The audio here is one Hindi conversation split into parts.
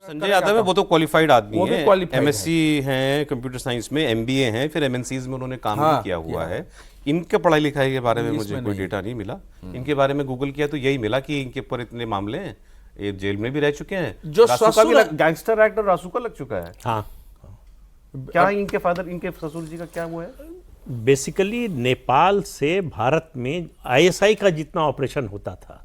संजय यादव है, वो तो क्वालिफाइड आदमी वो भी है, qualified एमएससी हैं कंप्यूटर साइंस में, एमबीए हैं, फिर एमएनसीज में उन्होंने काम भी किया हुआ है। इनके पढ़ाई लिखाई के बारे में मुझे कोई डेटा नहीं मिला। इनके बारे में गूगल किया तो यही मिला कि इनके ऊपर इतने मामले हैं, ये जेल में भी रह चुके हैं, जो रासुका भी ससुर- गैंगस्टर एक्ट और रासुका लग चुका है। हाँ, क्या इनके फादर, इनके ससुर जी का क्या हुआ है? बेसिकली नेपाल से भारत में आईएसआई का जितना ऑपरेशन होता था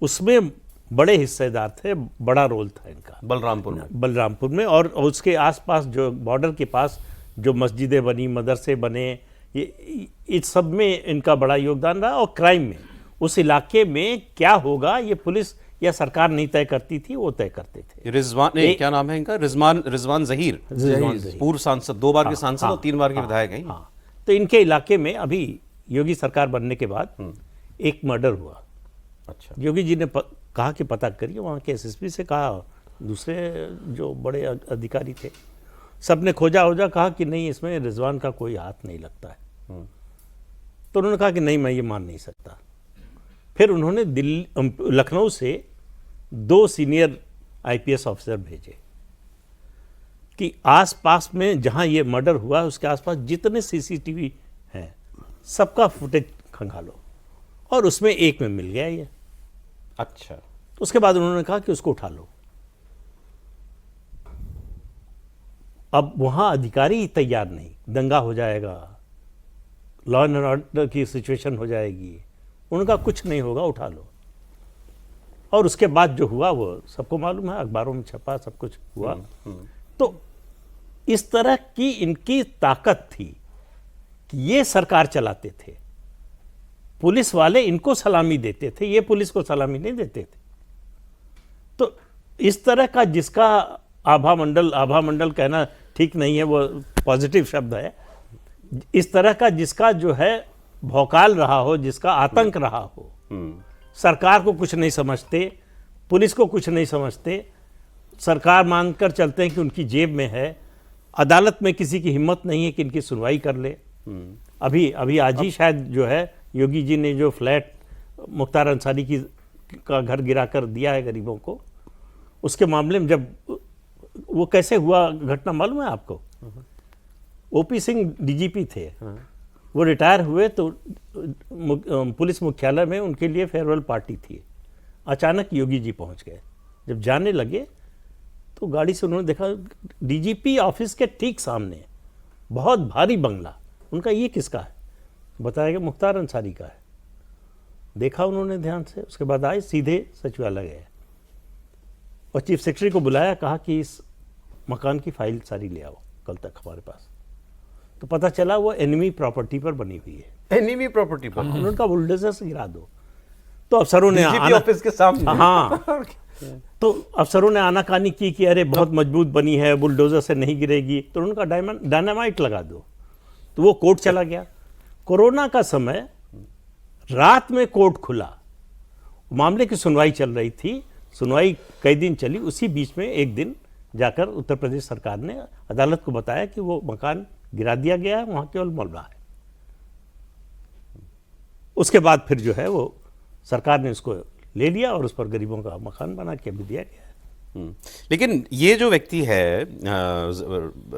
उसमें बड़े हिस्सेदार थे, बड़ा रोल था इनका बलरामपुर में और उसके आसपास जो बॉर्डर के पास जो मस्जिदें बनी, मदरसे बने, ये इस सब में इनका बड़ा योगदान रहा। और क्राइम में उस इलाके में क्या होगा ये पुलिस या सरकार नहीं तय करती थी, वो तय करते थे। रिजवान, क्या नाम है इनका? रिजवान जहीर, पूर्व सांसद, 2 बार के सांसद और 3 बार के विधायक हैं। हाँ, तो इनके इलाके में अभी योगी सरकार बनने के बाद एक मर्डर हुआ। अच्छा, योगी जी ने कहा कि पता करिए, वहाँ के एसएसपी से कहा, दूसरे जो बड़े अधिकारी थे सब ने खोजा होजा, कहा कि नहीं इसमें रिजवान का कोई हाथ नहीं लगता है। तो उन्होंने कहा कि नहीं, मैं ये मान नहीं सकता। फिर उन्होंने लखनऊ से 2 सीनियर आईपीएस ऑफिसर भेजे कि आसपास में जहां ये मर्डर हुआ उसके आसपास जितने सीसीटीवी हैं सबका फुटेज खंगालो, और उसमें एक में मिल गया ये। अच्छा, उसके बाद उन्होंने कहा कि उसको उठा लो। अब वहां अधिकारी ही तैयार नहीं, दंगा हो जाएगा, लॉ एंड ऑर्डर की सिचुएशन हो जाएगी, उनका कुछ नहीं होगा, उठा लो। और उसके बाद जो हुआ वो सबको मालूम है, अखबारों में छपा, सब कुछ हुआ। तो इस तरह की इनकी ताकत थी कि ये सरकार चलाते थे, पुलिस वाले इनको सलामी देते थे, ये पुलिस को सलामी नहीं देते थे। तो इस तरह का जिसका आभा मंडल कहना ठीक नहीं है, वो पॉजिटिव शब्द है, इस तरह का जिसका जो है भौकाल रहा हो, जिसका आतंक रहा हो, सरकार को कुछ नहीं समझते, पुलिस को कुछ नहीं समझते, सरकार मानकर चलते हैं कि उनकी जेब में है, अदालत में किसी की हिम्मत नहीं है कि इनकी सुनवाई कर ले। अभी आज ही शायद जो है योगी जी ने जो फ्लैट मुख्तार अंसारी का घर गिरा कर दिया है गरीबों को, उसके मामले में जब वो कैसे हुआ घटना मालूम है आपको? ओपी सिंह डीजीपी थे, वो रिटायर हुए तो पुलिस मुख्यालय में उनके लिए फेयरवेल पार्टी थी। अचानक योगी जी पहुंच गए, जब जाने लगे तो गाड़ी से उन्होंने देखा डीजीपी ऑफिस के ठीक सामने बहुत भारी बंगला, उनका ये किसका है? बताया कि मुख्तार अंसारी का है। देखा उन्होंने ध्यान से, उसके बाद आए सीधे सचिवालय गए और चीफ सेक्रेटरी को बुलाया, कहा कि इस मकान की फाइल सारी ले आओ कल तक हमारे पास। तो पता चला वो एनिमी प्रॉपर्टी पर बनी हुई है। एनिमी प्रॉपर्टी पर? उन्होंने कहा बुलडोजर से गिरा दो। तो अफसरों ने ऑफिस के सामने, हाँ, तो अफसरों ने आनाकानी की कि अरे बहुत मजबूत बनी है, बुलडोजर से नहीं गिरेगी। तो उन्होंने कहा डायनामाइट लगा दो। तो वो कोर्ट चला गया। कोरोना का समय, रात में कोर्ट खुला, मामले की सुनवाई चल रही थी, सुनवाई कई दिन चली। उसी बीच में एक दिन जाकर उत्तर प्रदेश सरकार ने अदालत को बताया कि वो मकान गिरा दिया गया है, वहां केवल मलबा है। उसके बाद फिर जो है वो सरकार ने उसको ले लिया और उस पर गरीबों का मकान बना के भी दिया गया है। लेकिन ये जो व्यक्ति है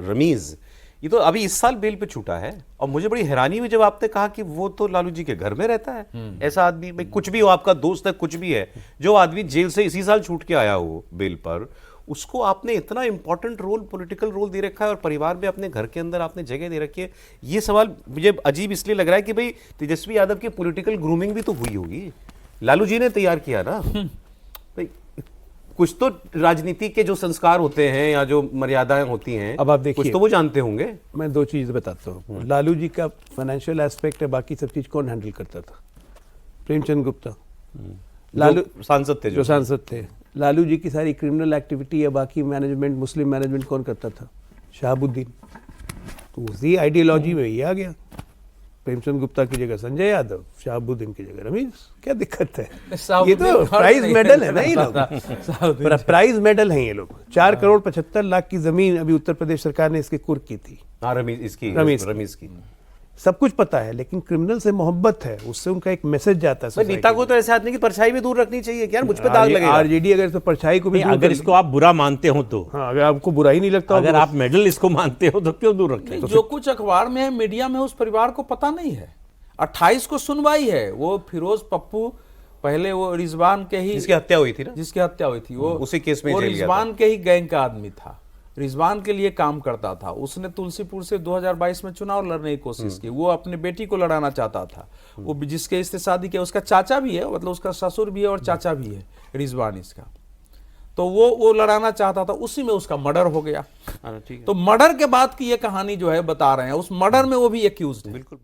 रमीज, ये तो अभी इस साल बेल पे छूटा है, और मुझे बड़ी हैरानी हुई जब आपने कहा कि वो तो लालू जी के घर में रहता है। ऐसा आदमी, भाई कुछ भी हो, आपका दोस्त है, कुछ भी है, जो आदमी जेल से इसी साल छूट के आया हो बेल पर, उसको आपने इतना इंपॉर्टेंट रोल, पॉलिटिकल रोल दे रखा है और परिवार में अपने घर के अंदर आपने जगह दे रखी है। ये सवाल मुझे अजीब इसलिए लग रहा है कि भाई तेजस्वी यादव की पॉलिटिकल ग्रूमिंग भी तो हुई होगी, लालू जी ने तैयार किया ना भाई। कुछ तो राजनीति के जो संस्कार होते हैं या जो मर्यादाएं होती हैं, अब आप देखिए, कुछ तो वो जानते होंगे। मैं 2 चीज़ बताता हूँ। लालू जी का फाइनेंशियल एस्पेक्ट है, बाकी सब चीज़ कौन हैंडल करता था? प्रेमचंद गुप्ता, लालू सांसद थे, जो सांसद थे। लालू जी की सारी क्रिमिनल एक्टिविटी या बाकी मैनेजमेंट, मुस्लिम मैनेजमेंट कौन करता था? शहाबुद्दीन। तो उसी आइडियोलॉजी में ये आ गया, प्रेमचंद गुप्ता की जगह संजय यादव, शहाबुद्दीन की जगह रमीज। क्या दिक्कत है? ये तो प्राइज मेडल है ना, ये लोग प्राइज मेडल हैं ये लोग। 4 करोड़ 75 लाख की जमीन अभी उत्तर प्रदेश सरकार ने इसकी कुर्क की थी। हाँ, रमीज की। सब कुछ पता है, लेकिन क्रिमिनल से मोहब्बत है, उससे उनका एक मैसेज जाता है भाई society नेता को में। तो ऐसे आदमी की परछाई भी दूर रखनी चाहिए कि यार मुझ पे दाग लगेगा। आरजेडी अगर तो परछाई को भी नहीं, दूर अगर कर इसको आप बुरा मानते हो तो, हाँ, अगर आपको बुरा ही नहीं लगता अगर होगा, आप मेडल इसको मानते हो तो क्यों दूर रखें? नहीं, जो कुछ अखबार में है, मीडिया में, उस परिवार को पता नहीं है। 28 को सुनवाई है। वो फिरोज पप्पू पहले वो रिजवान के ही जिसकी हत्या हुई थी ना, जिसकी हत्या हुई थी, वो उसी केस में वो जेल गया रिजवान के ही गैंग का आदमी था, रिजवान के लिए काम करता था। उसने तुलसीपुर से 2022 में चुनाव लड़ने की कोशिश की। वो अपने बेटी को लड़ाना चाहता था। वो जिसके इससे शादी किया उसका चाचा भी है, मतलब उसका ससुर भी है और चाचा भी है रिजवान इसका। तो वो लड़ाना चाहता था, उसी में उसका मर्डर हो गया। हाँ, ठीक है। तो मर्डर के बाद की ये कहानी जो है बता रहे हैं, उस मर्डर में वो भी एक्यूज्ड है। बिल्कुल।